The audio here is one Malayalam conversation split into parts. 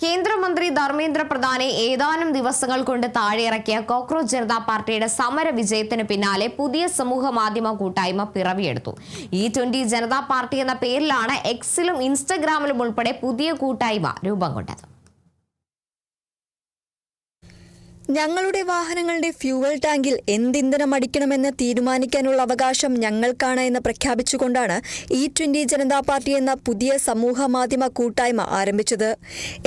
കേന്ദ്രമന്ത്രി ധർമ്മേന്ദ്ര പ്രധാനെ ഏതാനും ദിവസങ്ങൾ കൊണ്ട് താഴെയിറക്കിയ കോക്രോച്ച് ജനതാ പാർട്ടിയുടെ സമര വിജയത്തിന് പിന്നാലെ പുതിയ സമൂഹ മാധ്യമ കൂട്ടായ്മ പിറവിയെടുത്തു. E20 ജനതാ പാർട്ടി എന്ന പേരിലാണ് എക്സിലും ഇൻസ്റ്റഗ്രാമിലും ഉൾപ്പെടെ പുതിയ കൂട്ടായ്മ രൂപം കൊണ്ടത്. ഞങ്ങളുടെ വാഹനങ്ങളുടെ ഫ്യൂവൽ ടാങ്കിൽ എന്തിന്ധനം അടിക്കണമെന്ന് തീരുമാനിക്കാനുള്ള അവകാശം ഞങ്ങൾക്കാണ് എന്ന് പ്രഖ്യാപിച്ചുകൊണ്ടാണ് E20 ജനതാ പാർട്ടി എന്ന പുതിയ സമൂഹ മാധ്യമ കൂട്ടായ്മ ആരംഭിച്ചത്.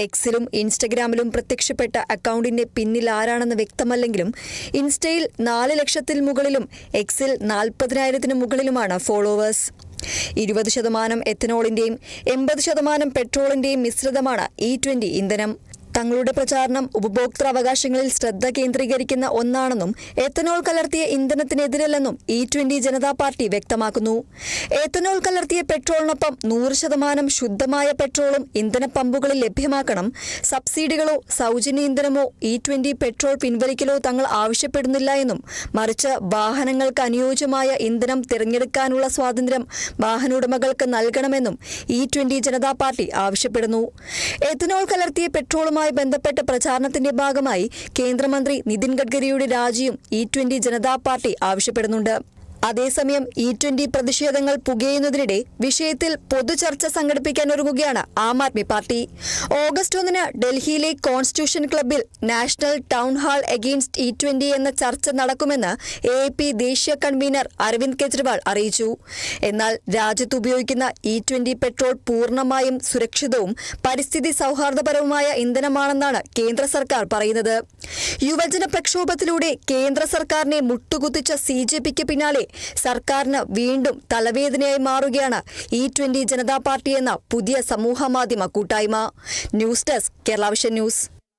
എക്സിലും ഇൻസ്റ്റഗ്രാമിലും പ്രത്യക്ഷപ്പെട്ട അക്കൗണ്ടിന്റെ പിന്നിൽ ആരാണെന്ന് വ്യക്തമല്ലെങ്കിലും ഇൻസ്റ്റയിൽ 4 ലക്ഷത്തിൽ മുകളിലും എക്സിൽ 40,000-ന് മുകളിലുമാണ് ഫോളോവേഴ്സ്. 20% എത്തനോളിന്റെയും 80% പെട്രോളിന്റെയും മിശ്രിതമാണ് E20 ഇന്ധനം. തങ്ങളുടെ പ്രചാരണം ഉപഭോക്തൃവകാശങ്ങളിൽ ശ്രദ്ധ കേന്ദ്രീകരിക്കുന്ന ഒന്നാണെന്നും എത്തനോൾ കലർത്തിയ ഇന്ധനത്തിനെതിരല്ലെന്നും E20 ജനതാ പാർട്ടി വ്യക്തമാക്കുന്നു. എത്തനോൾ കലർത്തിയ പെട്രോളിനൊപ്പം 100% ശുദ്ധമായ പെട്രോളും ഇന്ധന പമ്പുകളിൽ ലഭ്യമാക്കണം. സബ്സിഡികളോ സൗജന്യ ഇന്ധനമോ E20 പെട്രോൾ പിൻവലിക്കലോ തങ്ങൾ ആവശ്യപ്പെടുന്നില്ല എന്നും മറിച്ച് വാഹനങ്ങൾക്ക് അനുയോജ്യമായ ഇന്ധനം തിരഞ്ഞെടുക്കാനുള്ള സ്വാതന്ത്ര്യം വാഹനോടമകൾക്ക് നൽകണമെന്നും E20 ജനതാ പാർട്ടി ആവശ്യപ്പെടുന്നു. എത്തനോൾ കലർത്തിയ പെട്രോളുമായി ബന്ധപ്പെട്ട പ്രചാരണത്തിന്റെ ഭാഗമായി കേന്ദ്രമന്ത്രി നിതിൻ ഗഡ്കരിയുടെ രാജിയും E20 ജനതാ പാർട്ടി ആവശ്യപ്പെടുന്നുണ്ട്. അതേസമയം E20 പ്രതിഷേധങ്ങൾ പുകയുന്നതിനിടെ വിഷയത്തിൽ പൊതുചർച്ച സംഘടിപ്പിക്കാൻ ഒരുങ്ങുകയാണ് ആം ആദ്മി പാർട്ടി. ഓഗസ്റ്റ് 1 ഡൽഹിയിലെ കോൺസ്റ്റിറ്റ്യൂഷൻ ക്ലബ്ബിൽ national town hall against E20 എന്ന ചർച്ച നടക്കുമെന്ന് AAP ദേശീയ കൺവീനർ അരവിന്ദ് കെജ്രിവാൾ അറിയിച്ചു. എന്നാൽ രാജ്യത്ത് ഉപയോഗിക്കുന്ന E20 പെട്രോൾ പൂർണ്ണമായും സുരക്ഷിതവും പരിസ്ഥിതി സൗഹാർദ്ദപരവുമായ ഇന്ധനമാണെന്നാണ് കേന്ദ്ര സർക്കാർ പറയുന്നത്. യുവജന പ്രക്ഷോഭത്തിലൂടെ കേന്ദ്ര സർക്കാരിനെ മുട്ടുകുത്തിച്ച CJPക്ക് പിന്നാലെ സർക്കാരിന് വീണ്ടും തലവേദനയായി മാറുകയാണ് E20 ജനതാ പാർട്ടി എന്ന പുതിയ സമൂഹ മാധ്യമ കൂട്ടായ്മ. News desk Kerala vision news.